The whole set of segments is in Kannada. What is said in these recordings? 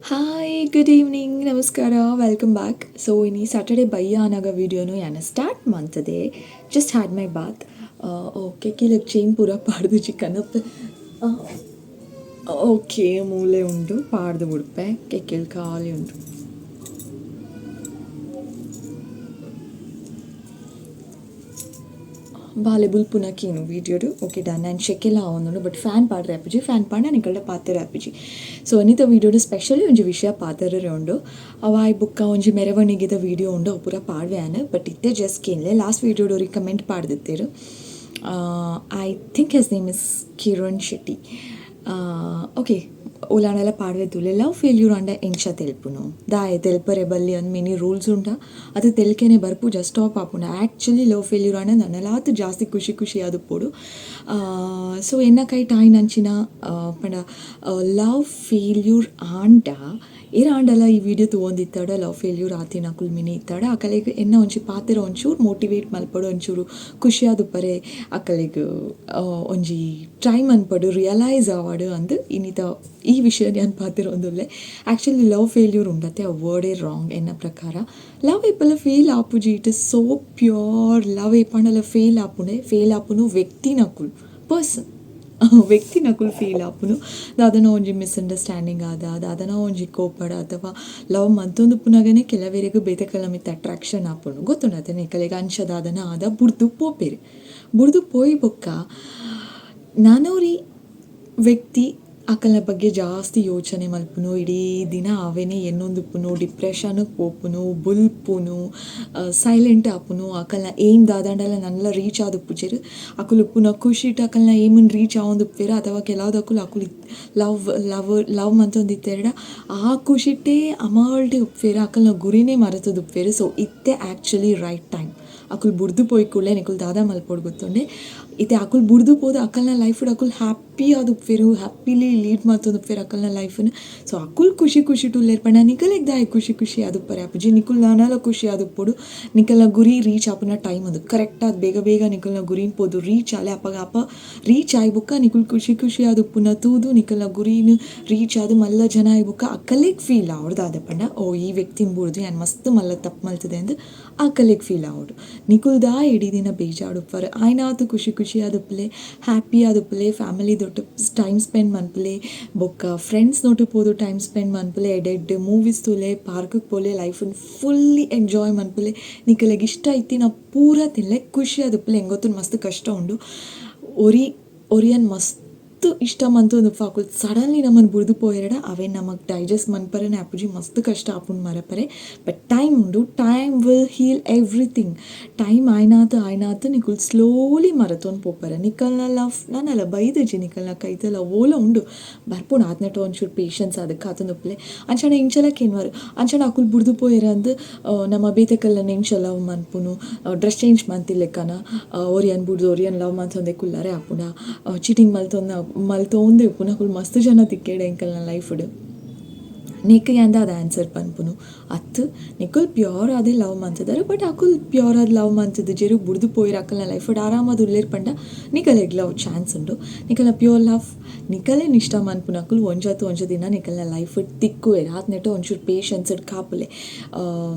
ಹಾಯ್ ಗುಡ್ ಈವ್ನಿಂಗ್ ನಮಸ್ಕಾರ ವೆಲ್ಕಮ್ ಬ್ಯಾಕ್. ಸೊ ಇನ್ನು ಸ್ಯಾಟರ್ಡೆ ಬಯ್ಯ ಅನ್ನೋ ವಿಡಿಯೋನು ಯಾನ ಸ್ಟಾರ್ಟ್ ಮಾಡ್ತದೆ. Just had my bath. Okay ಕೀಲಕ್ ಚೇನ್ ಪೂರ ಪಾಡ್ದು ಚಿಕನ್ ಓಕೆ ಮೂಲೆ ಉಂಡು ಪಾಡ್ದು ಬಿಡ್ಪೆ ಕೆಕ್ಕಿಲ್ ಖಾಲಿ ಉಂಡು. ಬಾಲೆ ಬುಲ್ಪುನಕೀನು ವೀಡಿಯೋಡು ಓಕೆ ಡನ್ ನಾನು ಶೆಕೆಲ್ಲ ಅವನು ಬಟ್ ಫ್ಯಾನ್ ಪಾಡ್ರೆ ಆಪುಜಿ ಫ್ಯಾನ್ ಪಾಂಡ ನಿಕಲ್ಡೆ ಪಾತೆರೆ ಆಪುಜಿ. ಸೊ ಅನಿತ ವೀಡಿಯೋಡು ಸ್ಪೆಷಲಿ ಒಂಜಿ ವಿಷಯ ಪಾತೆರೆ ಉಂಡು ಅವಾಯ್ ಬುಕ್ಕ ಒಂಜಿ ಮೆರವಣಿಗೆದ ವೀಡಿಯೋ ಉಂಡು ಅವು ಪೂರ ಪಾಡ್ವೆಯಾನ ಬಟ್ ಇತ್ತೆ ಜಸ್ಟ್ ಕೇನ್ಲೆ ಲಾಸ್ಟ್ ವೀಡಿಯೋಡು ರಿಕಮೆಂಡ್ ಪಾಡ್ದಿತ್ತೇರು. I think his name is Kiran Shetty. Okay ಓಲಾನೆಲ್ಲ ಪಾಡ್ವೆದ್ದುಲೆ ಲವ್ ಫೇಲ್ಯೂರ್ ಅಂಡ ಎಂಚ ತೆಲ್ಪುನು ದಾಯೆ ತೆಲ್ಪರೆ ಬಲ್ಲಿ ಅಂದ್ ಮಿನಿ ರೂಲ್ಸ್ ಉಂಟ ಅದು ತೆಲ್ಕೆನೆ ಬರ್ಪು ಜಸ್ಟ್ ಸ್ಟಾಪ್ ಆಪುಂಡ. ಆ್ಯಕ್ಚುಲಿ ಲವ್ ಫೇಲ್ಯೂರ್ ಅಂಡ ನನ್ನಲಾತು ಜಾಸ್ತಿ ಖುಷಿ ಖುಷಿ ಅದು ಪೋಡು. ಸೊ ಎನ್ನ ಕೈ ಟಾಯ್ ನಂಚಿನ ಪಂಡ ಲವ್ ಫೇಲ್ಯೂರ್ ಆಂಡ ಆಂಡಲ ಈ ವಿಡಿಯೋ ತೊಗೊಂಡಿತ್ತಾಡ ಲವ್ ಫೇಲ್ಯೂರ್ ಆತಿನ ಕುಲ್ಮಿನಿ ಇತ್ತಾಡ ಅಕಲೆಗೆ ಎನ್ನ ಒಂಚಿ ಪಾತೆರ ಒಂಚೂರು ಮೋಟಿವೇಟ್ ಮಲ್ಪಡು ಒಂಚೂರು ಖುಷಿಯಾದುಪ್ಪರೆ ಅಕಲೆಗೆ ಒಂಜಿ ಟ್ರೈ ಮನ್ಪಡು ರಿಯಲೈಸ್ ಆವಾಡು ಅಂದು ಇನ್ನಿತ ಈ ವಿಷಯ ನಾನು ಪಾತಿರೋಂದುಲ್ಲೆ. ಆ್ಯಕ್ಚುಲಿ ಲವ್ ಫೇಲ್ಯೂರ್ ಉಂಡತ್ತೆ ಆ ವರ್ಡೇ ರಾಂಗ್ ಎನ್ನ ಪ್ರಕಾರ. ಲವ್ ಏಪಲ ಫೇಲ್ ಆಪುಜಿ it is so pure. Love ಏಪಂಡಲ ಫೇಲ್ ಆಪುನು ವ್ಯಕ್ತಿ ನಕುಲ್ ಪರ್ಸನ್ ವ್ಯಕ್ತಿ ನಕುಲ್ ಫೇಲ್ ಆಪುನು ದಾದನ ಒಂಜಿ ಮಿಸ್ಅಂಡರ್ಸ್ಟ್ಯಾಂಡಿಂಗ್ ದಾದನ ಒಂಜಿ ಕೋಪಡ ಅಥವಾ ಲವ್ ಮತ್ತೊಂದು ಪುನಗನೆ ಕೆಲವೇರೆಗೂ ಬೇತಕಲ ಮಿತ್ತ ಅಟ್ರಾಕ್ಷನ್ ಆಪುನು ಗೊತ್ತುಂಡತೆ ನಿಕಲೆಗೆ ಅಂಚದಾದನ ಬುಡ್ದು ಪೋಪೆರೆ ಬುಡ್ದು ಪೋಯಿ ಬೊಕ್ಕ ನಾನೋರಿ ವ್ಯಕ್ತಿ ಅಕಲ್ನ ಬಗ್ಗೆ ಜಾಸ್ತಿ ಯೋಚನೆ ಮಲ್ಪುನು ಇಡೀ ದಿನ ಅವೇನೇ ಎನ್ನೊಂದುಪ್ಪುನು ಡಿಪ್ರೆಷನ್ಗೆ ಪೋಪುನು ಬುಲ್ಪುನು ಸೈಲೆಂಟ್ ಆಪುನು ಅಕಲ್ನ ಏಮ್ ದಾದಂಡಲ್ಲ ನನ್ನೆಲ್ಲ ರೀಚ್ ಆದುಪ್ಪುಜೆರು ಅಕುಲು ಪುನಃ ಖುಷಿಟ್ ಅಕಲ್ನ ಏಮನ್ ರೀಚ್ ಆವೊಂದುಪ್ಪೇರ ಅಥವಾ ಕೆಲವುದಕ್ಕೂ ಅಕುಲು ಲವ್ ಮಂತೊಂದಿತ್ತೆರಡ ಆ ಖುಷಿಟ್ಟೇ ಅಮಾಲ್ಟೆ ಉಪ್ಪೇರ ಅಕಲ್ನ ಗುರಿನೇ ಮರೆತದು ಉಪ್ಪೇರು. ಸೊ ಇತ್ತೆ ಆ್ಯಕ್ಚುಲಿ ರೈಟ್ ಟೈಮ್ ಅಕುಲ್ ಬುಡ್ದು ಪೋಯ್ಕುಳ್ಳೆ ನಿಕುಲ್ ದಾದ ಮಲ್ಪೊಡು ಗೊತ್ತುಂಡೆ ಇತ್ತೆ ಅಕುಲ್ ಬುಡ್ದು ಪೋದು ಅಕಲ್ನ ಲೈಫ್ ಅಕುಲ್ ಹ್ಯಾಪಿ ಆದುಪ್ಪೇರು ಹ್ಯಾಪಿಲಿ ಲೀಡ್ ಮಾಡ್ತೊಂದುಪ್ಪೇರು ಅಕಲ್ನ ಲೈಫನ್ನು. ಸೊ ಅಕುಲ್ ಖುಷಿ ಖುಷಿ ಟುಲ್ಲೇರ್ಪಂಡ ನಿಕಲೆಗ್ ದಾಯ್ ಖುಷಿ ಖುಷಿ ಆದುಪ್ಪರೆ ಆಪುಜಿ ನಿಕುಲ್ ನಾನೆಲ್ಲ ಖುಷಿ ಆದುಪ್ಪೊಡು ನಿಕಲ್ನ ಗುರಿ ರೀಚ್ ಆಪುನ ಟೈಮ್ ಅದು ಕರೆಕ್ಟ್ ಆದ ಬೇಗ ಬೇಗ ನಿಕಲ್ನ ಗುರಿನ ಪೋದು ರೀಚ್ ಆಲೆ ಅಪ್ಪ ರೀಚ್ ಆಯ್ಬುಕ್ಕ ನಿಕುಲ್ ಖುಷಿ ಖುಷಿ ಆದುಪ್ಪುನ ತೂದು ನಿಕಲ್ನ ಗುರಿನ ರೀಚ್ ಆದು ಮಲ್ಲ ಜನ ಆಯ್ಬುಕ್ಕ ಅಕಲೆಗ್ ಫೀಲ್ ಆವಡ್ದು ಪಂಡ ಓ ಈ ವ್ಯಕ್ತಿನ ಬುಡ್ದು ನಾನು ಮಸ್ತ್ ಮಲ್ಲ ತಪ್ಪು ಮಲ್ತದೆ ಅಂದು ಅಕಲೆಗ್ ಫೀಲ್ ಆವಡು ನಿಕುಲ್ ದಾ ಇಡೀ ದಿನ ಬೇಜಾಡುಪ್ಪರ ಆಯ್ನಾತು ಖುಷಿ ಖುಷಿ ಆದುಪ್ಪಲೆ ಹ್ಯಾಪಿ ಆದುಪ್ಪಲೆ ಫ್ಯಾಮಿಲಿ ದೊಟ್ಟು ಟೈಮ್ ಸ್ಪೆಂಡ್ ಮನ್ಪಲೆ ಬೊಕ್ಕ ಫ್ರೆಂಡ್ಸ್ ನೋಟು ಪೋದು ಟೈಮ್ ಸ್ಪೆಂಡ್ ಮನ್ಪಲೆ ಎಡೆಡ್ ಮೂವೀಸ್ ತುಲೆ ಪಾರ್ಕ್ಗೆ ಪೋಲೆ ಲೈಫನ್ನು ಫುಲ್ಲಿ ಎಂಜಾಯ್ ಮನ್ಪಲೆ ನಿಕಲೆಗೆ ಇಷ್ಟ ಐತಿ ನಾವು ಪೂರ ತಿನ್ಲೆ ಖುಷಿ ಆದುಪ್ಪಲೆ ಹೆಂಗೊತ್ತು ಮಸ್ತ್ ಕಷ್ಟ ಉಂಡು ಒರಿಯನ್ ಮಸ್ತ್ ಇಷ್ಟ ಮಂತೊಂದು ಫಾಕುಲ್ ಸಡನ್ಲಿ ನಮ್ಮನ್ನು ಬುಡ್ದು ಪೋಯರಡ ಅವೇ ನಮಗೆ ಡೈಜೆಸ್ಟ್ ಮನ್ಪರನೆ ಆಪುಜಿ ಮಸ್ತ್ ಕಷ್ಟ ಆಪುಂಡು ಮರಪರೆ ಬಟ್ ಟೈಮ್ ಉಂಡು time will heal everything. Time ಆಯ್ನಾತು ನಿಕುಲ್ ಸ್ಲೋಲಿ ಮರತೊಂದು ಪೋಪರೆ ನಿಕಲ್ನ ಲವ್ ನಾನಲ್ಲ ಬೈದಜಿ ನಿಕಲ್ನ ಕೈತಲ್ಲ ಓಲ ಉಂಡು ಬರ್ಪುಂಡು ಆತ್ನೆಟ ಒಂಚೂರು ಪೇಷನ್ಸ್ ಅದಕ್ಕೆ ಆತಂದುಪ್ಪಲೆ ಅಂಚನ ಇಂಚಲಕ್ಕೆ ಏನ್ವಾರು ಅಂಚನ ಅಕುಲ್ ಬುಡ್ದು ಪೋಯರ ಅಂದು ನಮ್ಮ ಬೇತಕಲ್ಲ ಇಂಚ ಲವ್ ಮನ್ಪುನು ಡ್ರೆಸ್ ಚೇಂಜ್ ಮಂತಿಲ್ಲೆಕ್ಕನ ಒರಿಯನ್ ಬುಡ್ದು ಒರಿಯನ್ ಲವ್ ಮಂತೊಂದೆ ಕುಲ್ಲರೆ ಆಪುಂಡ ಚೀಟಿಂಗ್ ಮಲ್ತೊಂದೆ ಪುನಃ ಕುಲ್ ಮಸ್ತ್ ಜನ ತಿಕ್ಕೇಡೆ ಎಂಕಲ್ನ ಲೈಫ್ಡು ನೆಕ್ ಯಾಂದ ಅದು ಆನ್ಸರ್ ಪನ್ಪುನು ಅತ್ತು ನಿಕುಲ್ ಪ್ಯೂರ್ ಆದೇ ಲವ್ ಮಂತಿದ್ದಾರೆ ಬಟ್ ಅಕುಲ್ ಪ್ಯೂರ್ ಆದ ಲವ್ ಮಂತಿದ್ದು ಜೆರು ಬುಡ್ದು ಪೋಯಿರ ಅಕಲ್ನ ಲೈಫ್ಡು ಆರಾಮದು ಉಲ್ಲೇರ್ ಪಂಡ ನಿಕಲೆಗ್ ಲವ್ ಚಾನ್ಸ್ ಉಂಡು ನಿಕಲ್ನ ಪ್ಯೂರ್ ಲವ್ ನಿಕಲೇ ನಿಷ್ಠ ಮನ್ಪುನ ಅಕುಲ್ ಒಂಜ ದಿನ ನಿಕಲ್ನ ಲೈಫ್ ತಿಕ್ಕುವೆ ರಾತ್ ನೆಟ್ಟು ಒಂಚೂರು ಪೇಷನ್ಸ್ ಕಾಪುಲೆ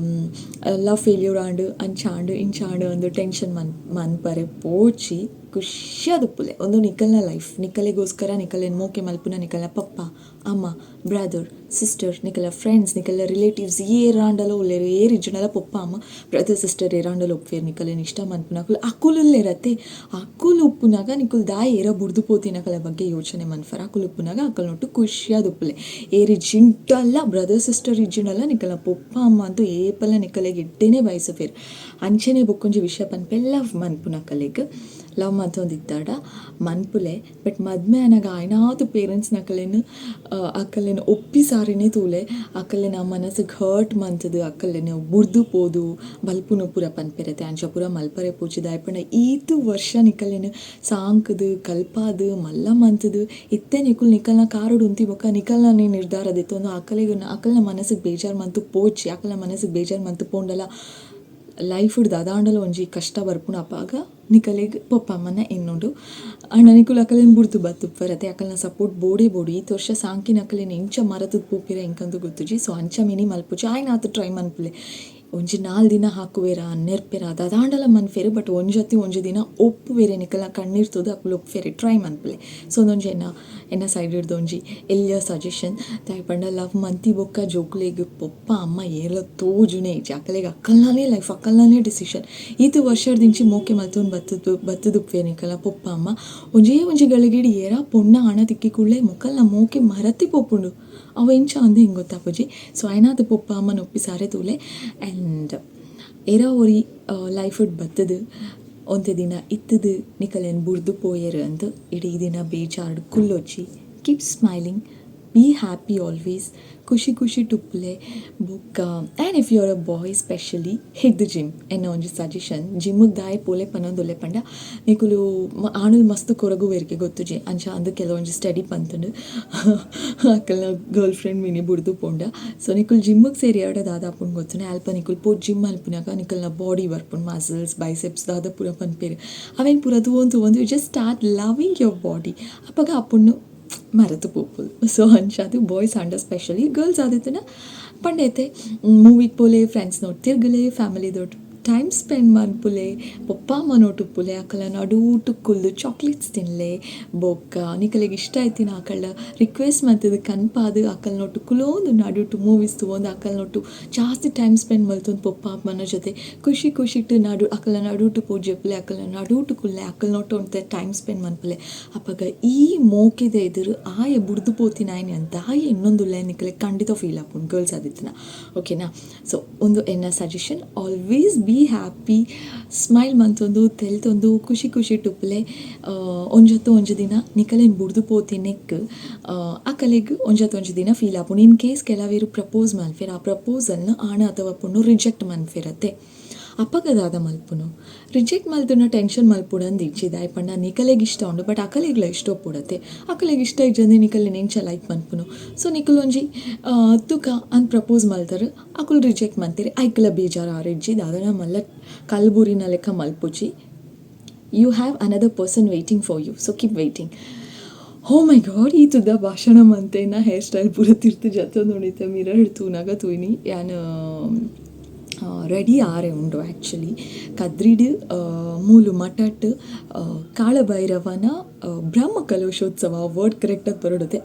ಲವ್ ಫೇಲ್ಯೂರ್ ಆಂಡು ಅಂಚಾಂಡು ಇಂಚಾಂಡು ಒಂದು ಟೆನ್ಷನ್ ಮನ್ಪರೆ ಪೋಚಿ ಖುಷಿ ಆದುಪ್ಪುಲೆ ಒಂದು ನಿಕಲ್ನ ಲೈಫ್ ನಿಕಲೆಗೋಸ್ಕರ ನಿಕಲೆನ್ ಮೋಕೆ ಮಲ್ಪುನ ನಿಕಲ್ನ ಪಪ್ಪ ಅಮ್ಮ ಬ್ರದರ್ ಸಿಸ್ಟರ್ ನಿಕಲ ಫ್ರೆಂಡ್ಸ್ ನಿಕಲ ರಿಲೇಟಿವ್ಸ್ ಏರಾಂಡಲ ಉಲ್ಲೇರು ಇಜ್ಜುಂಡಲ ಪಪ್ಪ ಅಮ್ಮ ಬ್ರದರ್ ಸಿಸ್ಟರ್ ಏರಾಂಡಲ ಉಪ್ಪೇರು ನಿಕಲೆನ್ ಇಷ್ಟ ಮನ್ಪುನ ಅಕುಲ್ ಉಲ್ಲೇರತ್ತೆ ಅಕುಲ್ ಉಪ್ಪುನಾಗ ನಿಕುಲ್ ದಾಯ ಏರ ಬುಡ್ದು ಪೋತಿನಕಲ ಬಗ್ಗೆ ಯೋಚನೆ ಮನ್ಫರ ಅಕುಲ್ ಉಪ್ಪುನಾಗ ಅಕಲ್ ನೋಟು ಖುಷಿಯಾದ ಉಪ್ಪಲೆ ಏರಿಜ್ಜಿಂಟಲ್ಲ ಬ್ರದರ್ ಸಿಸ್ಟರ್ ಇಜ್ಜಿಂಡಲ್ಲ ನಿಕಲ ಪಪ್ಪ ಅಮ್ಮ ಅಂತೂ ಏಪಲ್ಲ ನಿಕಲೆಗೆ ಇಟ್ಟೇನೆ ಬಯಸಫೇರು ಅಂಚೆನೆ ಬೊಕ್ಕೊಂಜಿ ವಿಷಯ ಪನ್ಪೆಲ್ಲ ಮನ್ಪುನ ಕಲೆಗ್ ಲವ್ ಮಂತೊಂದಿತ್ತಾಡ ಮನ್ಪುಲೆ ಬಟ್ ಮದ್ಮೆ ಅನಾಗ ಆಯ್ನಾತು ಪೇರೆಂಟ್ಸ್ ಅಕಲೇನು ಒಪ್ಪಿ ಸಾರಿನೇ ತೂಲೆ ಅಕಲೇನ ಮನಸ್ಸಿಗೆ ಹರ್ಟ್ ಮಂತದು ಅಕಲೇನು ಬುಡ್ದು ಪೋದು ಬಲ್ಪುನು ಪೂರ ಪನ್ಪೆರತೆ ಅಂಚ ಪೂರ ಮಲ್ಪರೆ ಪೂಚಿದ ಆಯ್ಪಂಡ ಈತು ವರ್ಷ ನಿಕಲೇನು ಸಾಂಕದು ಕಲ್ಪಾದು ಮಲ್ಲ ಮಂತದು ಇತ್ತೆ ನಿಕಲ್ನ ಕಾರೋಡು ಉಂತಿ ಬೊಕ್ಕ ನಿಕಲ್ನ ನೀ ನಿರ್ಧಾರದಿತ್ತು ಒಂದು ಅಕಲ್ನ ಮನಸ್ಸಿಗೆ ಬೇಜಾರು ಮಂತು ಪೋಚಿ ಅಕಲ್ನ ಮನಸ್ಸಿಗೆ ಬೇಜಾರು ಮಂತು ಪೋಂಡಲ ಲೈಫ್ ದಾದಾಂಡಲ ಒಂಜಿ ಕಷ್ಟ ಬರ್ಪುನ ಅಪಾಗ ನಿಕಲೆಗ್ ಪೊಪ್ಪಮ್ಮನ ಎನ್ನುಂಡು ಅಂಡ ನಿಕುಲು ಅಕಲೆನ್ ಬುಡ್ದು ಬತ್ತುಪ್ಪರತೆ ಅಕಲ್ನ ಸಪೋರ್ಟ್ ಬೋಡೇ ಬೋಡು ಈತ್ ವರ್ಷ ಸಾಂಕಿನ ಅಕಲೆನ್ ಎಂಚ ಮರತುದ್ ಪೋಪಿರ ಎಂಕಂದು ಗೊತ್ತುಜಿ. ಸೊ ಅಂಚ ಮಿನಿ ಮಲ್ಪುಜಿ ಆಯ್ನ ಆತು ಟ್ರೈ ಮನ್ಪುಲೆ ಒಂಜಿ 4 ದಿನ ಹಾಕುವೆರ ನೆರ್ಪೆರ ದಾದಾಂಡಲ ಮನ್ಫೆರು ಬಟ್ ಒಂಜೊತ್ತಿ ಒಂಜಿ ದಿನ ಒಪ್ಪುವೆರೆ ನಿಕಲ್ನ ಕಣ್ಣೀರ್ತುದು ಅಕುಲು ಒಪ್ಪುವೆರೆ ಟ್ರೈ ಮನ್ಪುಲೆ. ಸೊ ಒಂದೊಂಜಿ ಎನ್ನ ಸೈಡ್ ಹಿಡ್ದು ಒಂಜಿ ಎಲ್ಲಿಯ ಸಜೆಷನ್ ತಾಯ್ಪಂಡ ಲವ್ ಮಂತಿ ಬೊಕ್ಕ ಜೋಕುಲೆಗ್ ಪೊಪ್ಪ ಅಮ್ಮ ಏಲ ತೋಜುನೆ ಇಜ್ಜಿ ಅಕಲೆಗ್ ಅಕ್ಕಲ್ನಾನೇ ಲೈಫ್ ಅಕ್ಕಲ್ನಾನೇ ಡಿಸಿಷನ್ ಈತು ವರ್ಷದಿಂಚಿ ಮೋಕೆ ಮಲ್ತೊಂದು ಬತ್ತದುಪ್ಪೆ ನಿಕಲ ಪೊಪ್ಪ ಅಮ್ಮ ಒಂಜಿ ಗಳಿಗೆಡಿ ಏರ ಪೊಣ್ಣ ಹಣ ತಿಕ್ಕಿ ಕುಳ್ಳೆ ಮುಕ್ಕಲ್ನ ಮೋಕೆ ಮರತಿ ಪೊಪ್ಪುಂಡು ಅವ ಇಂಚ ಅಂದು ಹಿಂಗೆ ಗೊತ್ತಾಪುಜಿ. ಸೊ ಐನಾದ ಪೊಪ್ಪ ಅಮ್ಮನ ಒಪ್ಪಿ ಸಾರೆ ತೂಲೆ ಆ್ಯಂಡ್ ಏರ ಒರಿ ಲೈಫ್ ಬತ್ತದು ಒಂತೆ ದಿನ ಇತ್ತದು ನಿಕಲೆನ್ ಬುಡ್ದು ಪೋಯರು ಅಂತ ಇಡೀ ದಿನ ಬೇಜಾರ್ಡು ಕುಲ್ಲೊಚ್ಚಿ keep smiling, be happy always, ಖುಷಿ ಟುಪ್ಪುಲೆ ಬೊಕ್ಕ. And if you are a boy specially hit the gym ಎನ್ನ ಒಂಜಿ ಸಜೆಷನ್. ಜಿಮ್ಮಿಗೆ ದಾಯ ಪೋಲೆ ಪನ್ನೊಂದುಲ್ಲೆ ಪಂಡ ನಿಕುಲು ಆಣುಲ್ ಮಸ್ತ್ ಕೊರಗುವೆರ್ಗೆ ಗೊತ್ತುಜಿ ಅಂಚ ಅಂದು ಕೆಲವೊಂಜಿ ಸ್ಟಡಿ ಪಂತುಂಡು ಅಕ್ಕಲ್ನ ಗರ್ಲ್ ಫ್ರೆಂಡ್ ಮಿನಿ ಬುಡ್ದು ಪೋಂಡ. ಸೊ ನಿಕುಲು ಜಿಮ್ಮಿಗೆ ಸೇರಿ ಎರಡ ದಾದ ಅಪ್ಪುಂಡು ಗೊತ್ತುನೆ ಅಲ್ಪ ನಿಕುಲು ಪೋ ಜಿಮ್ ಅಲ್ಪುನಾಗ ನಿಕಲ್ನ ಬಾಡಿ ಬರ್ಪುಂಡು ಮಸಲ್ಸ್ ಬೈಸೆಪ್ಸ್ ದಾದ ಪೂರ ಪನ್ಪೇರು ಅವೇನು ಪೂರ ತೂವೊಂದು you just start loving your body ಅಪ್ಪಾಗ ಅಪ್ಪುಂಡು ಮರತು ಪೋಪುಲ್. ಸೊ ಅಂಚಾದು ಬಾಯ್ಸ್ ಅಂಡ ಸ್ಪೆಷಲಿ ಗರ್ಲ್ಸ್ ಆದಿತ್ತನ ಪಂಡೈತೆ ಮೂವಿಗೆ ಪೋಲೆ ಫ್ರೆಂಡ್ಸ್ ನೋಡಿ ತಿರ್ಗಲೆ ಫ್ಯಾಮಿಲಿ ದೊಡ್ಡ ಟೈಮ್ ಸ್ಪೆಂಡ್ ಮನ್ಪುಲೆ ಪೊಪ್ಪ ಅಮ್ಮ ನೋಟುಪ್ಪುಲೆ ಅಕಲ ನಡೂಟು ಕುಲ್ದು ಚಾಕ್ಲೇಟ್ಸ್ ತಿನ್ಲೆ ಬೊಕ್ಕ ನಿಕಲಿಗೆ ಇಷ್ಟ ಆಯ್ತಿನ ಅಕಳ ರಿಕ್ವೆಸ್ಟ್ ಮಾಡ್ತಿದ್ದು ಕನ್ಪಾದು ಅಕಲ್ ನೋಟು ಕುಲೋಂದು ನಡುಟು ಮೂವೀಸ್ ತೊಗೊಂಡು ಅಕಲ್ ನೋಟು ಜಾಸ್ತಿ ಟೈಮ್ ಸ್ಪೆಂಡ್ ಮಲ್ತೊಂದು ಪೊಪ್ಪ ಅಮ್ಮನ ಜೊತೆ ಖುಷಿಟ್ಟು ಅಕಲ ನಡುಟು ಪೂಜೆಪ್ಪಲೆ ಅಕಲ ನಡುಟು ಕುಲ್ಲೆ ಅಕಲ್ ನೋಟು ಅಂತ ಟೈಮ್ ಸ್ಪೆಂಡ್ ಮನ್ಪುಲೆ ಅಪ್ಪಾಗ ಈ ಮೋಕಿದ ಎದುರು ಆಯ ಬುಡ್ದು ಪೋತಿನಾಯ್ನಿ ಅಂತ ಆಯ ಇನ್ನೊಂದು ನಿಕಲೆ ಖಂಡಿತ ಫೀಲ್ ಆಪುಂಡು ಗರ್ಲ್ಸ್ ಆದಿತ್ತನ ಓಕೆನಾ. ಸೊ ಒಂದು ಎನ್ನ suggestion always be happy smile ಮಂತೊಂದು ತೆಲ್ತೊಂದು ಖುಷಿ ಟುಪ್ಪಲೆ ಒಂಜೊತ್ತು ದಿನ ನಿಕಲೆನ್ ಬುಡ್ದು ಪೋತಿ ನೆಕ್ ಅಕಲೆಗ್ ಒಂಜೊತ್ತು ದಿನ ಫೀಲ್ ಆಪುಂಡು. ಇನ್ ಕೇಸ್ ಕೆಲವೇರು ಪ್ರಪೋಸ್ ಮನ್ಫೆರ ಆ ಪ್ರಪೋಸಲ್ನ ಆಣ ಅಥವಾ ಪುಣ್ಣು ರಿಜೆಕ್ಟ್ ಮನ್ಫೆರತ್ತೆ ಅಪ್ಪಗದಾದ ಮಲ್ಪುನು ರಿಜೆಕ್ಟ್ ಮಲ್ತುನ ಟೆನ್ಷನ್ ಮಲ್ಪುಡಂದು ಇಚ್ಚಿದ ಪಂಡ ನಿಕಲೆಗೆ ಇಷ್ಟ ಉಂಡು ಬಟ್ ಅಕಲೆಗ್ಲ ಇಷ್ಟ ಒಪ್ಪುಡತ್ತೆ ಅಕಲೆಗೆ ಇಷ್ಟ ಇಜ್ಜಂದು ನಿಕಲೆ ನೆಂಚ ಲೈಕ್ ಮನ್ಪುನು. ಸೊ ನಿಕಲ್ ಒಂಜಿ ತುಕ ಅಂದ್ ಪ್ರಪೋಸ್ ಮಲ್ತಾರೆ ಅಕುಲು ರಿಜೆಕ್ಟ್ ಮನ್ತೀರಿ ಐಕಲ ಬೇಜಾರ ಆರಿಜ್ಜಿ ದಾದನ ಮಲ್ಲ ಕಲ್ಬುರಿನ ಲೆಕ್ಕ ಮಲ್ಪುಜಿ. You have another person waiting for you, so keep waiting. Oh my god ಈ ತುದ ಭಾಷಣ ಮಂತೇನ ಹೇರ್ ಸ್ಟೈಲ್ ಪೂರ ತಿರ್ತು ಜತ ನೋಡಿತೆ ಮಿರರ್ ಹಿಡ್ತೂನಾಗ ತೂಯ್ನಿ ಯಾನು ರೆಡಿ ಆರೆ ಉಂಡು ಆ್ಯಕ್ಚುಲಿ ಕದ್ರಿಡ್ ಮೂಲು ಮಠಟ್ ಕಾಳಭೈರವನ ಬ್ರಹ್ಮ ಕಲಶೋತ್ಸವ ವರ್ಡ್ ಕರೆಕ್ಟಾಗಿ ಬರೋಡುತ್ತೆ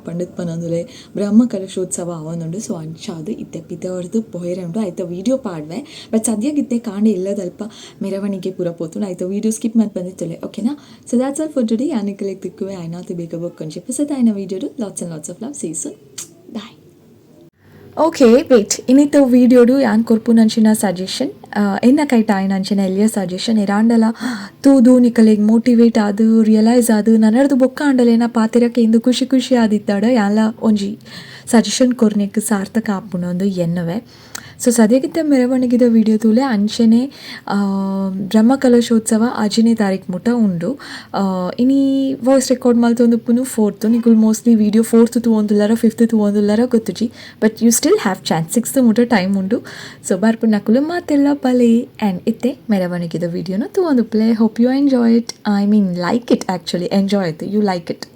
ಪಂಡಿತ್ ಪನಂದುಲೆ ಬ್ರಹ್ಮ ಕಲಶೋತ್ಸವ ಅವನುಂಡು. ಸೊ ಅಂಚಾದು ಇತ್ತೆ ಪಿತವರ್ದು ಪೊಯರೆ ಉಂಡು ಆಯ್ತು ವೀಡಿಯೋ ಪಾಡ್ವೆ ಬಟ್ ಸದ್ಯಗಿತ್ತೆ ಕಾಂಡೆ ಇಲ್ಲದಲ್ಪ ಮೆರವಣಿಗೆ ಪೂರ ಪೋತುಂಡು ಆಯ್ತು ವೀಡಿಯೋ ಸ್ಕಿಪ್ ಮಾಡಿ ಬಂದಿತ್ತಲೆ ಓಕೆನಾ. So that's all for today ಯಾನಿಕಲೆಗ್ ತಿಕ್ಕುವೆ ಆಯ್ನಾತು ಬೇಗ ಬೊಕ್ಕೊಂಜಿ ಪಸದ ಆಯ್ನ ವೀಡಿಯೋಡು lots and lots of love. See you soon, bye. Okay wait ಇನ್ನಿತ್ತು ವೀಡಿಯೋಡು ಯಾನ್ ಕೊರ್ಪುನಂಚಿನ ಸಜೆಷನ್ ಎನ್ನ ಕೈಟ ಆಯ್ನಂಚಿನ ಎಲ್ಲಿಯ ಸಜೆಷನ್ ಎರಾಂಡಲ ತೂದು ನಿಕಲೆಗ್ ಮೋಟಿವೇಟ್ ಆದು ರಿಯಲೈಸ್ ಆದು ನನ್ನಡ್ದು ಬೊಕ್ಕ ಆಂಡಲೇನ ಪಾತೆರಕ್ಕೆ ಇಂದು ಖುಷಿ ಆದಿತ್ತಾಡ ಯಾಲ ಒಂಜಿ ಸಜೆಷನ್ ಕೊರ್ನೆಕ್ ಸಾರ್ಥಕ ಆಪುನೊಂದು ಎನ್ನವೆ. ಸೊ ಸದ್ಯಗಿತ್ತ ಮೆರವಣಿಗೆದ ವೀಡಿಯೋ ತೂಲೆ ಅಂಚನೆ ಬ್ರಹ್ಮ ಕಲಶೋತ್ಸವ 6ನೇ ತಾರೀಕು ಮುಟ ಉಂಡು. ಇನಿ ವಾಯ್ಸ್ ರೆಕಾರ್ಡ್ ಮಲ್ತೊಂದುಪ್ಪುನು 4th ನಿಕುಲು ಮೋಸ್ಟ್ಲಿ ವೀಡಿಯೋ 4th ತೂವೊಂದುಲ್ಲರ 5th ತೂವೊಂದುಲ್ಲರ ಗೊತ್ತುಜಿ but you still have chance 6th ಮುಟ ಟೈಮ್ ಉಂಡು. ಸೊ ಬರ್ಪು ನಕುಲು ಮಾತೆಲ್ಲ ಪಲೆ ಆ್ಯಂಡ್ ಇತ್ತೆ ಮೆರವಣಿಗೆದ ವೀಡಿಯೋನ ತೂವೊಂದುಪ್ಪಲೆ. Hope you enjoy it, I mean like it, actually enjoy it, you like it.